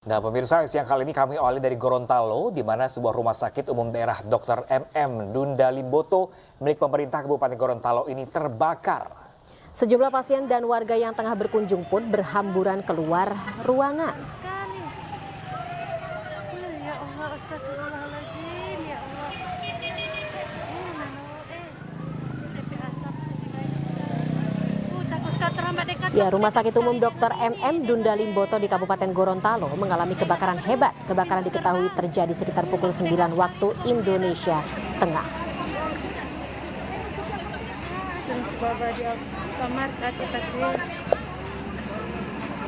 Nah, pemirsa, siang kali ini kami awali dari Gorontalo, di mana sebuah rumah sakit umum daerah Dr. MM Dunda Limboto milik pemerintah Kabupaten Gorontalo ini terbakar. Sejumlah pasien dan warga yang tengah berkunjung pun berhamburan keluar ruangan. Ya Allah, astagfirullahaladzim, ya Allah. Ya, Rumah Sakit Umum Dr. MM Dunda Limboto di Kabupaten Gorontalo mengalami kebakaran hebat. Kebakaran diketahui terjadi sekitar pukul 9 waktu Indonesia Tengah.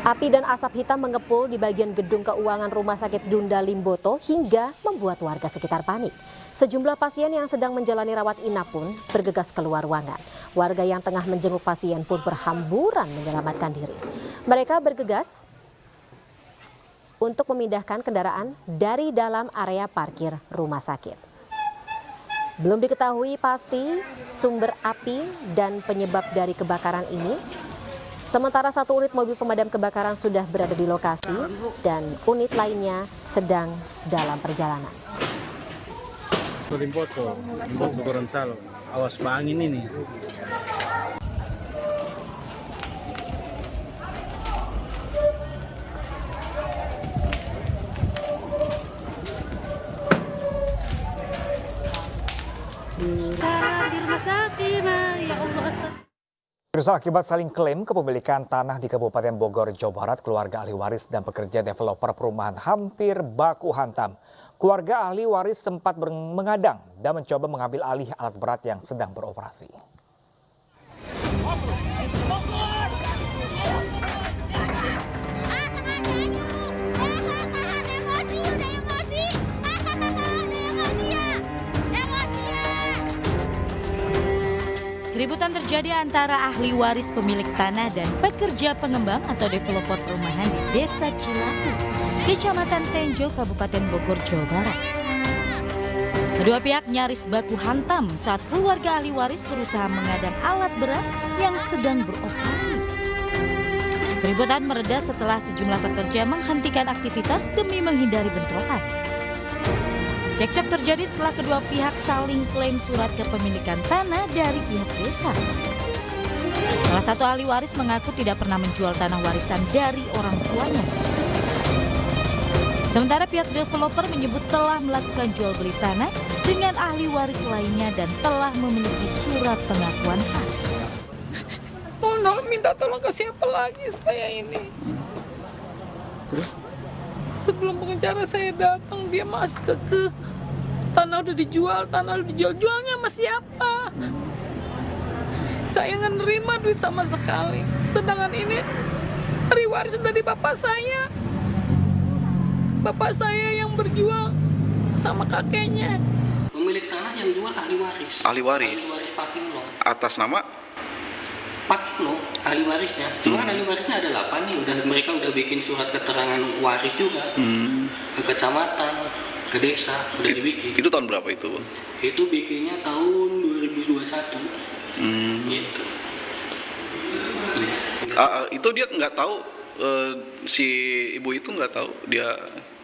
Api dan asap hitam mengepul di bagian gedung keuangan Rumah Sakit Dunda Limboto hingga membuat warga sekitar panik. Sejumlah pasien yang sedang menjalani rawat inap pun bergegas keluar ruangan. Warga yang tengah menjenguk pasien pun berhamburan menyelamatkan diri. Mereka bergegas untuk memindahkan kendaraan dari dalam area parkir rumah sakit. Belum diketahui pasti sumber api dan penyebab dari kebakaran ini. Sementara satu unit mobil pemadam kebakaran sudah berada di lokasi dan unit lainnya sedang dalam perjalanan. Limboto Gorontalo, awas angin ini. Di rumah sakit, ya Allah. Pemirsa, akibat saling klaim kepemilikan tanah di Kabupaten Bogor, Jawa Barat, keluarga ahli waris dan pekerja developer perumahan hampir baku hantam. Keluarga ahli waris sempat mengadang dan mencoba mengambil alih alat berat yang sedang beroperasi. Keributan terjadi antara ahli waris pemilik tanah dan pekerja pengembang atau developer perumahan di Desa Cilaku, Kecamatan Tenjo, Kabupaten Bogor, Jawa Barat. Kedua pihak nyaris baku hantam saat keluarga ahli waris berusaha mengadang alat berat yang sedang beroperasi. Keributan mereda setelah sejumlah pekerja menghentikan aktivitas demi menghindari bentrokan. Cekcok terjadi setelah kedua pihak saling klaim surat kepemilikan tanah dari pihak desa. Salah satu ahli waris mengaku tidak pernah menjual tanah warisan dari orang tuanya. Sementara pihak developer menyebut telah melakukan jual beli tanah dengan ahli waris lainnya dan telah memiliki surat pengakuan hak. Mohon minta tolong ke siapa lagi saya ini. Sebelum pengacara saya datang, dia masih kekeh. Tanah udah dijual, jualnya sama siapa? Saya nggak nerima duit sama sekali. Sedangkan ini hari waris dari bapak saya. Bapak saya yang berjuang sama kakeknya. Pemilik tanah yang jual ahli waris. Ahli waris. Ahli waris Pakinlo. Atas nama Pakinlo, ahli warisnya. Cuma ahli warisnya ada 8 nih. Mereka udah bikin surat keterangan waris juga. Ke kecamatan, ke desa, udah dibikin. Itu tahun berapa itu, Bang? Itu bikinnya tahun 2021. Gitu. Itu dia nggak tahu, si ibu itu nggak tahu dia.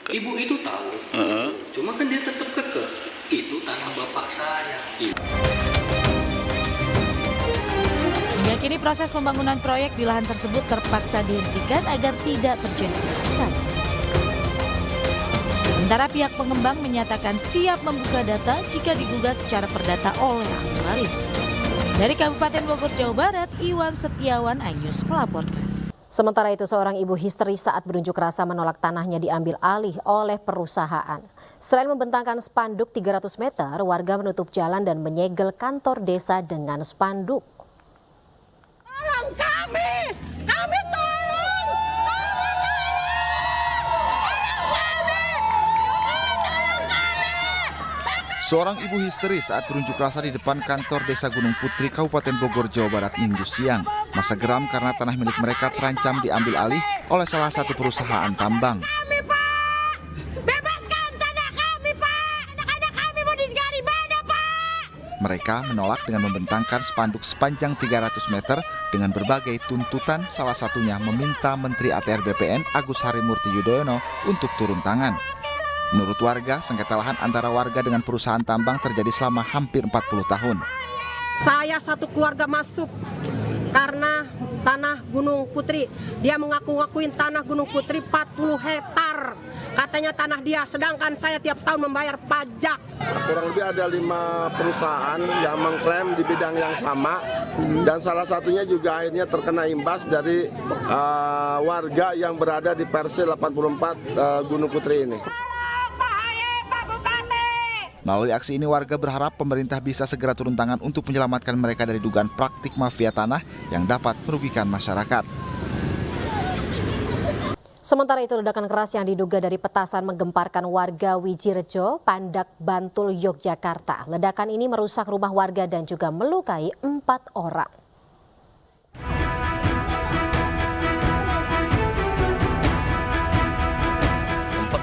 Ibu itu tahu. Cuma kan dia tetap kekeh. Itu tanah bapak saya. Hingga kini proses pembangunan proyek di lahan tersebut terpaksa dihentikan agar tidak terjadi keributan. Sementara pihak pengembang menyatakan siap membuka data jika digugat secara perdata oleh ahli waris. Dari Kabupaten Bogor, Jawa Barat, Iwan Setiawan, iNews melaporkan. Sementara itu, seorang ibu histeris saat berunjuk rasa menolak tanahnya diambil alih oleh perusahaan. Selain membentangkan spanduk 300 meter, warga menutup jalan dan menyegel kantor desa dengan spanduk. Tolong kami tolong! Seorang ibu histeris saat berunjuk rasa di depan kantor Desa Gunung Putri, Kabupaten Bogor, Jawa Barat, Minggu siang. Masa geram karena tanah milik mereka terancam diambil alih oleh salah satu perusahaan tambang. Kami, Pak! Bebaskan tanah kami, Pak! Anak-anak kami mau digali mana, Pak? Mereka menolak dengan membentangkan spanduk sepanjang 300 meter dengan berbagai tuntutan, salah satunya meminta Menteri ATR BPN Agus Harimurti Yudhoyono untuk turun tangan. Menurut warga, sengketa lahan antara warga dengan perusahaan tambang terjadi selama hampir 40 tahun. Saya satu keluarga masuk karena tanah Gunung Putri. Dia mengaku-ngakuin tanah Gunung Putri 40 hektar. Katanya tanah dia, sedangkan saya tiap tahun membayar pajak. Kurang lebih ada 5 perusahaan yang mengklaim di bidang yang sama. Dan salah satunya juga akhirnya terkena imbas dari warga yang berada di Persil 84 Gunung Putri ini. Melalui aksi ini warga berharap pemerintah bisa segera turun tangan untuk menyelamatkan mereka dari dugaan praktik mafia tanah yang dapat merugikan masyarakat. Sementara itu, ledakan keras yang diduga dari petasan menggemparkan warga Wijirejo, Pandak, Bantul, Yogyakarta. Ledakan ini merusak rumah warga dan juga melukai 4 orang.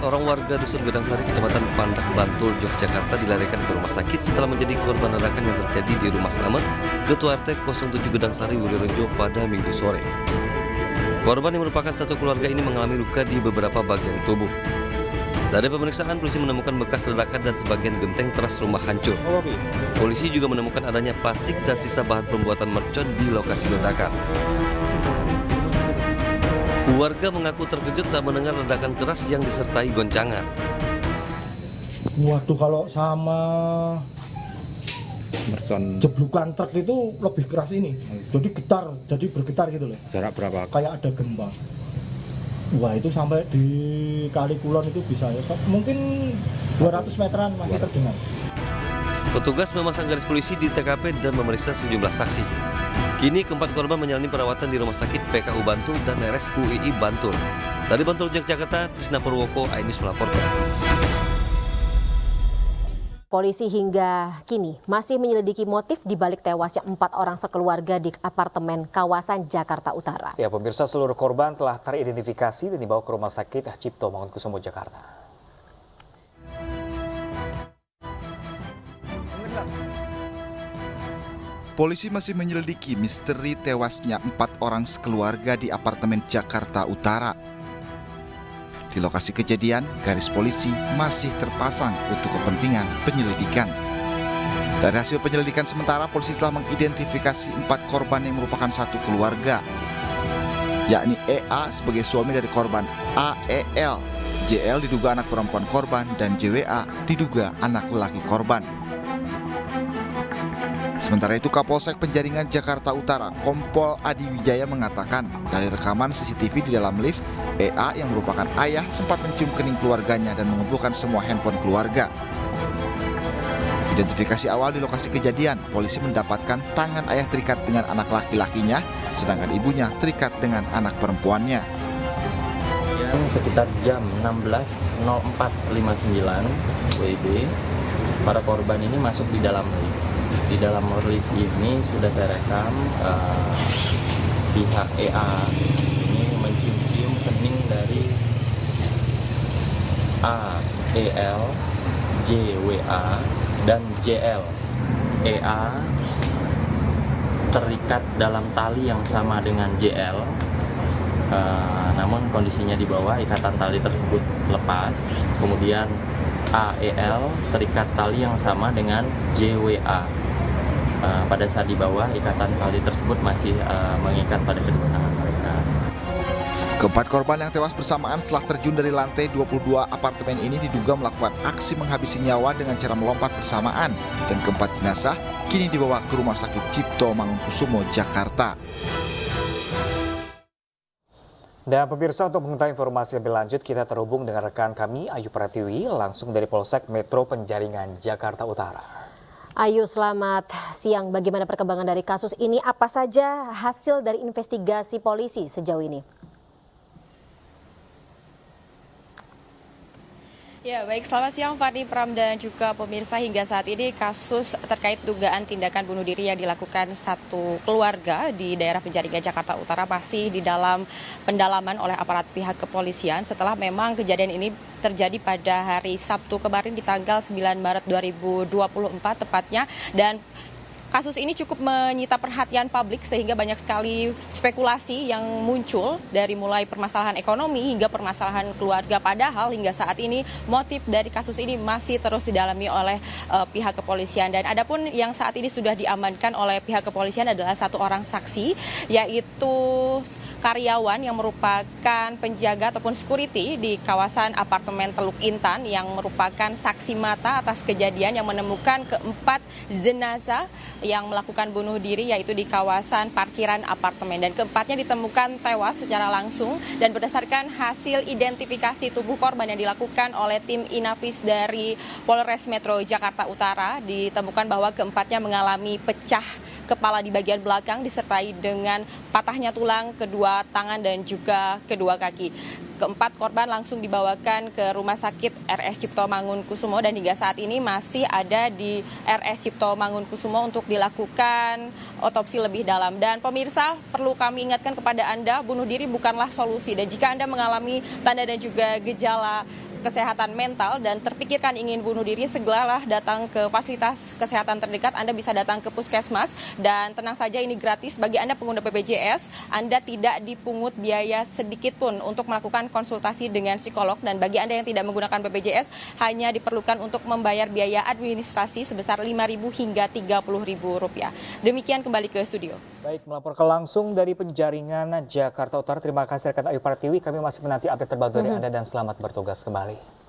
Orang warga Dusun Gedangsari, Kecamatan Pandak, Bantul, Yogyakarta dilarikan ke rumah sakit setelah menjadi korban ledakan yang terjadi di Rumah Slamet, Ketua RT 07 Gedangsari, Wijirejo pada Minggu sore. Korban yang merupakan satu keluarga ini mengalami luka di beberapa bagian tubuh. Dari pemeriksaan, polisi menemukan bekas ledakan dan sebagian genteng teras rumah hancur. Polisi juga menemukan adanya plastik dan sisa bahan pembuatan mercon di lokasi ledakan. Warga mengaku terkejut saat mendengar ledakan keras yang disertai goncangan. Waduh, kalau sama mercon jeblukan truk itu lebih keras ini. Jadi bergetar gitu loh. Jarak berapa? Kayak ada gempa. Wah, itu sampai di Kali Kulon itu bisa ya. Mungkin 200 meteran masih terdengar. Petugas memasang garis polisi di TKP dan memeriksa sejumlah saksi. Kini keempat korban menjalani perawatan di Rumah Sakit PKU Bantul dan RSUII Bantul. Dari Bantul, Yogyakarta, Trisna Purwoko, iNews melaporkan. Polisi hingga kini masih menyelidiki motif di balik tewasnya 4 orang sekeluarga di apartemen kawasan Jakarta Utara. Ya, pemirsa, seluruh korban telah teridentifikasi dan dibawa ke Rumah Sakit Cipto Mangunkusumo, Jakarta. Polisi masih menyelidiki misteri tewasnya 4 orang sekeluarga di apartemen Jakarta Utara. Di lokasi kejadian, garis polisi masih terpasang untuk kepentingan penyelidikan. Dari hasil penyelidikan sementara, polisi telah mengidentifikasi 4 korban yang merupakan satu keluarga, yakni EA sebagai suami dari korban AEL, JL diduga anak perempuan korban, dan JWA diduga anak lelaki korban. Sementara itu, Kapolsek Penjaringan Jakarta Utara, Kompol Adi Wijaya mengatakan dari rekaman CCTV di dalam lift, EA yang merupakan ayah sempat mencium kening keluarganya dan mengumpulkan semua handphone keluarga. Identifikasi awal di lokasi kejadian, polisi mendapatkan tangan ayah terikat dengan anak laki-lakinya, sedangkan ibunya terikat dengan anak perempuannya. Sekitar jam 16.04.59 WIB, para korban ini masuk di dalam lift. Di dalam lift ini sudah terekam pihak EA ini mencium kening dari AEL, JWA, dan JL. EA terikat dalam tali yang sama dengan JL, namun kondisinya di bawah ikatan tali tersebut lepas. Kemudian AEL terikat tali yang sama dengan JWA. Pada saat di bawah, ikatan tali tersebut masih mengikat pada kedua tangan mereka. Keempat korban yang tewas bersamaan setelah terjun dari lantai 22 apartemen ini diduga melakukan aksi menghabisi nyawa dengan cara melompat bersamaan, dan keempat jenazah kini dibawa ke Rumah Sakit Cipto Mangunkusumo, Jakarta. Dan pemirsa, untuk mengetahui informasi lebih lanjut, kita terhubung dengan rekan kami Ayu Pratiwi langsung dari Polsek Metro Penjaringan, Jakarta Utara. Ayu, selamat siang. Bagaimana perkembangan dari kasus ini? Apa saja hasil dari investigasi polisi sejauh ini? Ya, baik, selamat siang Fadli, Pram, dan juga pemirsa. Hingga saat ini kasus terkait dugaan tindakan bunuh diri yang dilakukan satu keluarga di daerah Penjaringan Jakarta Utara masih di dalam pendalaman oleh aparat pihak kepolisian setelah memang kejadian ini terjadi pada hari Sabtu kemarin di tanggal 9 Maret 2024 tepatnya, dan kasus ini cukup menyita perhatian publik sehingga banyak sekali spekulasi yang muncul dari mulai permasalahan ekonomi hingga permasalahan keluarga. Padahal hingga saat ini motif dari kasus ini masih terus didalami oleh pihak kepolisian. Dan adapun yang saat ini sudah diamankan oleh pihak kepolisian adalah satu orang saksi, yaitu karyawan yang merupakan penjaga ataupun security di kawasan apartemen Teluk Intan yang merupakan saksi mata atas kejadian yang menemukan keempat jenazah yang melakukan bunuh diri, yaitu di kawasan parkiran apartemen. Dan keempatnya ditemukan tewas secara langsung, dan berdasarkan hasil identifikasi tubuh korban yang dilakukan oleh tim Inafis dari Polres Metro Jakarta Utara, ditemukan bahwa keempatnya mengalami pecah kepala di bagian belakang disertai dengan patahnya tulang kedua tangan dan juga kedua kaki. Keempat korban langsung dibawakan ke Rumah Sakit RS Cipto Mangunkusumo dan hingga saat ini masih ada di RS Cipto Mangunkusumo untuk dilakukan otopsi lebih dalam. Dan pemirsa, perlu kami ingatkan kepada Anda, bunuh diri bukanlah solusi. Dan jika Anda mengalami tanda dan juga gejala kesehatan mental dan terpikirkan ingin bunuh diri, segeralah datang ke fasilitas kesehatan terdekat. Anda bisa datang ke puskesmas dan tenang saja, ini gratis bagi Anda pengguna BPJS. Anda tidak dipungut biaya sedikit pun untuk melakukan konsultasi dengan psikolog, dan bagi Anda yang tidak menggunakan BPJS hanya diperlukan untuk membayar biaya administrasi sebesar Rp5.000 hingga Rp30.000. Demikian, kembali ke studio. Baik, melaporkan langsung dari Penjaringan Jakarta Utara. Terima kasih rekan Ayu Pratiwi. Kami masih menanti update terbaru dari Anda dan selamat bertugas kembali.